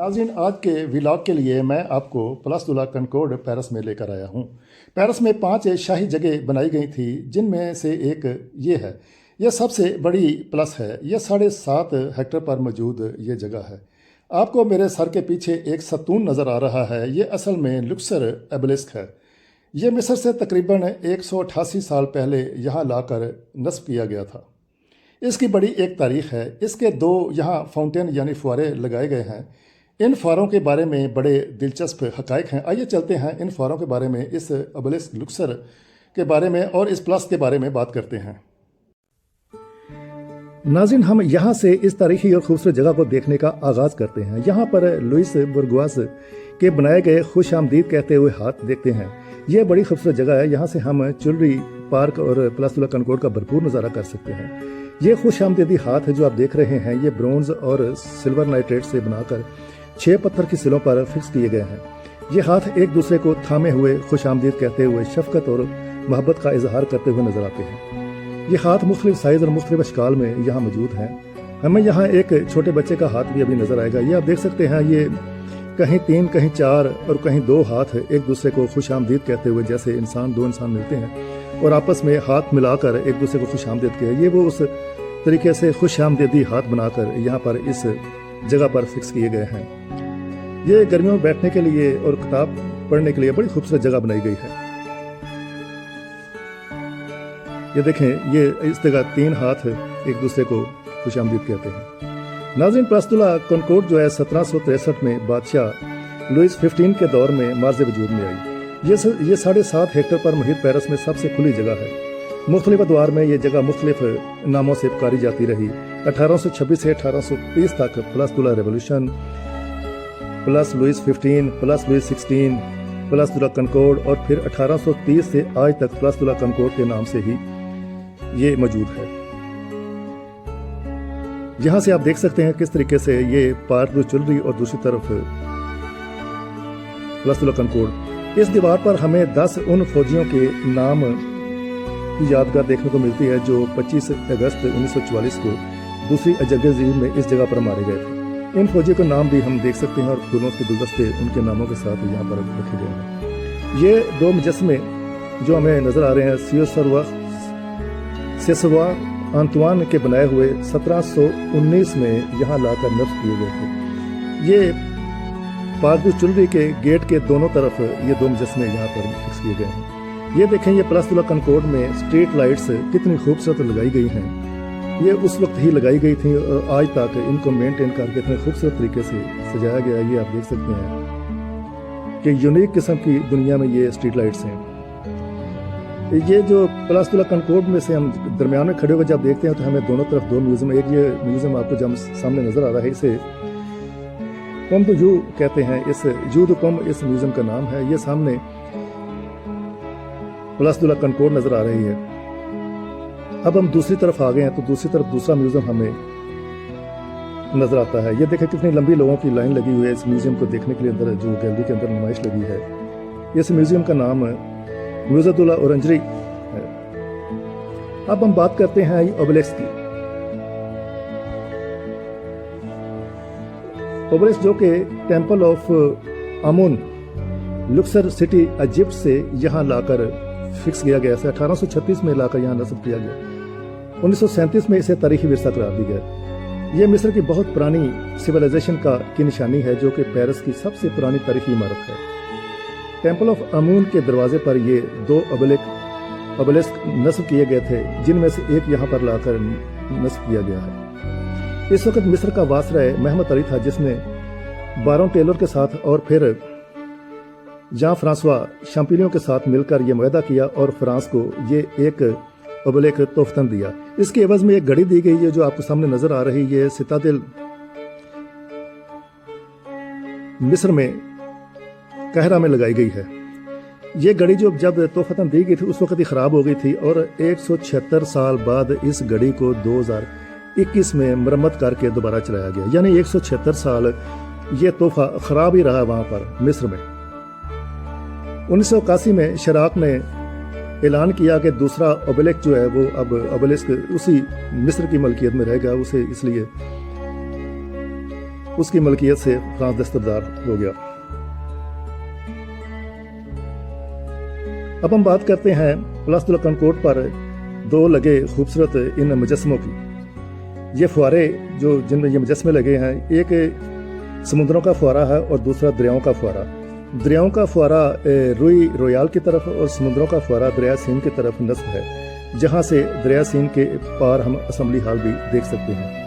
नाज़रीन, आज के व्लॉग के लिए मैं आपको प्लास द ला कनकॉर्ड पेरिस में लेकर आया हूँ। पेरिस में 5 शाही जगह बनाई गई थी, जिनमें से एक ये है। यह सबसे बड़ी प्लस है। यह 7.5 हेक्टेयर पर मौजूद ये जगह है। आपको मेरे सर के पीछे एक सतून नज़र आ रहा है। ये असल में लुक्सर एबेलिस्क है। ये मिस्र से तकरीबन 188 साल पहले यहाँ लाकर नस्ब किया गया था। इसकी बड़ी एक तारीख़ है। इसके 2 यहाँ फाउंटेन यानी फुआरे लगाए गए हैं। इन फुआरों के बारे में बड़े दिलचस्प हक़ाइक़ हैं। आइए चलते हैं इन फुआरों के बारे में, इस एबेलिस्क लुक्सर के बारे में और इस प्लस के बारे में बात करते हैं। नाज़रीन, हम यहाँ से इस तारीखी और खूबसूरत जगह को देखने का आगाज़ करते हैं। यहाँ पर लुइस बुर्गोस के बनाए गए खुश आमदीद कहते हुए हाथ देखते हैं। ये बड़ी खूबसूरत जगह है। यहाँ से हम चुलरी पार्क और प्लास द ला कनकॉर्ड का भरपूर नज़ारा कर सकते हैं। ये खुश आमदीदी हाथ है जो आप देख रहे हैं। ये ब्रोंज़ और सिल्वर नाइट्रेट से बनाकर 6 पत्थर की सिलों पर फिक्स किए गए हैं। ये हाथ एक दूसरे को थामे हुए खुश आमदीद कहते हुए शफकत और मोहब्बत का इजहार करते हुए नजर आते हैं। ये हाथ मुख्तलिफ साइज़ और मुख्तलिफ अशकाल में यहाँ मौजूद हैं। हमें यहाँ एक छोटे बच्चे का हाथ भी अभी नज़र आएगा। ये आप देख सकते हैं। ये कहीं 3 कहीं 4 और कहीं 2 हाथ एक दूसरे को खुश आमदीद कहते हुए, जैसे दो इंसान मिलते हैं और आपस में हाथ मिलाकर एक दूसरे को खुश आमदीद किया। ये वो उस तरीके से खुश आमदीदी हाथ बनाकर यहाँ पर इस जगह पर फिक्स किए गए हैं। ये गर्मियों में बैठने के लिए और किताब पढ़ने के लिए बड़ी खूबसूरत जगह बनाई गई है। ये देखें, ये इस जगह 3 हाथ एक दूसरे को खुश आमदीद कहते हैं। नाज़रीन, प्लास द ला कनकॉर्ड जो है 1763 में बादशाह लुइस 15 के दौर में मार्ज़ वजूद में आई। ये 7.5 हेक्टेयर पर मुहित पेरिस में सबसे खुली जगह है। मुख्तलिफ अदवार में ये जगह मुख्तलिफ नामों से पुकारी जाती रही। 1826 से 1830 तक Place de la Revolution, Place Louis 15, Place Louis 16, Place de la Concorde और फिर 1830 से आज तक प्लास द ला कनकॉर्ड के नाम से ही ये मौजूद है। यहाँ से आप देख सकते हैं किस तरीके से ये पार्क जो चल रही और दूसरी तरफ प्लास द ला कनकॉर्ड। इस दीवार पर हमें 10 उन फौजियों के नाम की यादगार देखने को मिलती है जो 25 अगस्त 1944 को दूसरी जंग में इस जगह पर मारे गए थे। इन फौजियों के नाम भी हम देख सकते हैं और फूलों के गुलदस्ते उनके नामों के साथ यहाँ पर रखे गए हैं। ये 2 मुजस्मे जो हमें नज़र आ रहे हैं सेसवा आंतुआन के बनाए हुए 1719 में यहाँ लाकर नस्ब किए गए थे। ये पार्क चुलरी के गेट के दोनों तरफ ये 2 मुजस्मे यहाँ पर फिक्स किए गए हैं। ये देखें, ये प्लास द ला कनकॉर्ड में स्ट्रीट लाइट्स कितनी खूबसूरत लगाई गई हैं। ये उस वक्त ही लगाई गई थी और आज तक इनको मेंटेन करके इतने खूबसूरत तरीके से सजाया गया है। ये आप देख सकते हैं कि यूनिक किस्म की दुनिया में ये स्ट्रीट लाइट्स हैं। ये जो प्लास द ला कनकॉर्ड में से हम दरमियान में खड़े होकर जब देखते हैं तो हमें दोनों तरफ 2 म्यूजियम, एक ये म्यूजियम आपको जब सामने नजर आ रहा है, इसे पम द यू कहते हैं। इस यू द पम इस म्यूजियम का नाम है। ये सामने प्लास द ला कनकॉर्ड नजर आ रही है। अब हम दूसरी तरफ आ गए हैं तो दूसरी तरफ दूसरा म्यूजियम हमें नजर आता है। ये देखें कितनी लंबी लोगों की लाइन लगी हुई है इस म्यूजियम को देखने के लिए। अंदर जो गैलरी के अंदर नुमाइश लगी है, इस म्यूजियम का नाम म्यूज़े द ला ओरेंजरी है। अब हम बात करते हैं ओबेलिस्क की। ओबेलिस्क जो कि temple of Amun Luxor city Egypt से यहाँ लाकर फिक्स किया गया। 1836 में लाकर यहाँ नस्ब किया गया। 1937 में इसे तारीखी विरसा करार दिया गया। ये मिस्र की बहुत पुरानी सिविलाइजेशन की निशानी है जो कि पेरिस की सबसे पुरानी तारीखी इमारत है। टेम्पल ऑफ आमून के दरवाजे पर ये 2 ओबेलिस्क नस्ब किए गए थे, जिनमें से एक यहाँ पर लाकर नस्ब किया गया है। इस वक्त मिस्र का वासराय महमद अली था, जिसने बारों टेलर के साथ और फिर जहाँ फ्रांसवा शैम्पिलियों के साथ मिलकर यह मुआहदा किया और फ्रांस को ये एक ओबेलिस्क तोहफतन दिया। इसके एवज में एक घड़ी दी गई है जो आपको सामने नजर आ रही है। सितादिल मिस्र में कहरा में लगाई गई है। ये घड़ी जो जब तोहफतन दी गई थी उस वक्त ही ख़राब हो गई थी और 176 साल बाद इस घड़ी को 2021 में मरम्मत करके दोबारा चलाया गया। यानी 176 साल ये तोहफा ख़राब ही रहा वहाँ पर मिस्र में। 1981 में शराक ने ऐलान किया कि दूसरा ओबेलिस्क जो है वो अब ओबेलिस्क उसी मिस्र की मलकियत में रहेगा। उसे इसलिए उसकी मलकियत से फ्रांस दस्तबरदार हो गया। अब हम बात करते हैं प्लास दे ला कॉनकॉर्ड पर दो लगे खूबसूरत इन मुजस्मों की। ये फुहारे जो जिनमें ये मुजस्मे लगे हैं, एक समुद्रों का फुहारा है और दूसरा दरियाओं का फुहारा। दरियाओं का फुहारा रुई रोयाल की तरफ और समुद्रों का फुहारा दरिया सीन की तरफ नस्ब है, जहां से दरिया सीन के पार हम असेंबली हाल भी देख सकते हैं।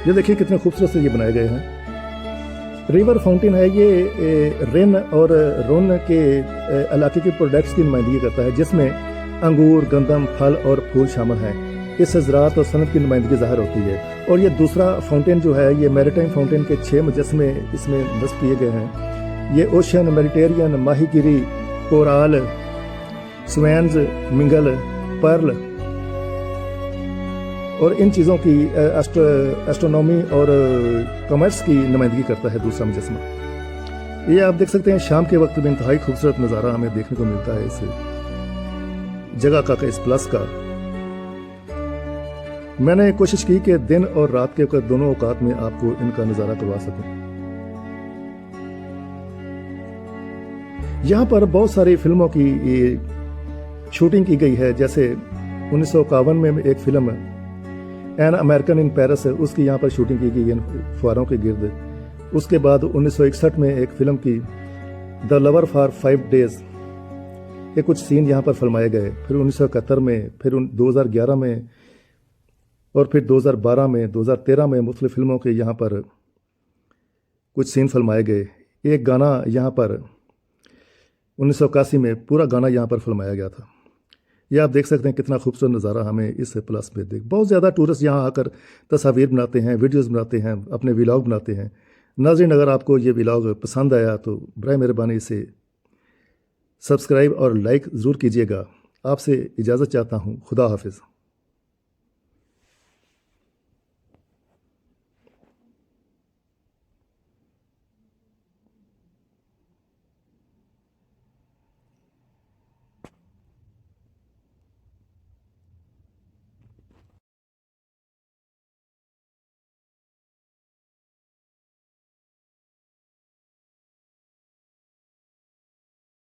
ये देखिए कितने खूबसूरत से ये बनाए गए हैं। रिवर फाउंटेन है, ये रेन और रोन के इलाके के प्रोडक्ट्स की नुमाइंदगी करता है, जिसमें अंगूर, गंदम, फल और फूल शामिल हैं। इससे ज़राअत और सनत की नुमाइंदगी ज़ाहिर होती है। और ये दूसरा फाउंटेन जो है, ये मैरीटाइम फाउंटेन के 6 मुजस्मे इसमें नस्ब किए गए हैं। ये ओशन, मेडिटेरियन, माहीगिरी, कोराल, स्वेंस, मिंगल, पर्ल और इन चीज़ों की एस्ट्रोनॉमी और कॉमर्स की नुमाइंदगी करता है दूसरा मुजस्मा। ये आप देख सकते हैं शाम के वक्त में इंतहाई खूबसूरत नज़ारा हमें देखने को मिलता है इस जगह का, इस प्लस का। मैंने कोशिश की कि दिन और रात के वक्त दोनों औकात में आपको इनका नज़ारा करवा सकूं। यहाँ पर बहुत सारी फिल्मों की शूटिंग की गई है, जैसे 1951 में एक film an American in Paris है, उसकी यहाँ पर शूटिंग की गई है फुहारों के गिर्द। उसके बाद 1961 में एक फिल्म की द लवर फॉर 5 डेज के कुछ सीन यहाँ पर फिल्माए गए। फिर 1971 में, फिर 2011 में और फिर 2012 में, 2013 में मुख्तलिफ फिल्मों के यहाँ पर कुछ सीन फिल्माए गए। एक गाना यहाँ पर 1981 में पूरा गाना यहाँ पर फिल्माया गया था। ये आप देख सकते हैं कितना खूबसूरत नज़ारा हमें इस प्लस में देख। बहुत ज़्यादा टूरिस्ट यहाँ आकर तस्वीर बनाते हैं, वीडियोस बनाते हैं, अपने व्लॉग बनाते हैं। नाज़रीन, अगर आपको ये व्लॉग पसंद आया तो बराए मेहरबानी से सब्सक्राइब और लाइक ज़रूर कीजिएगा। आपसे इजाज़त चाहता हूँ। खुदा हाफिज़।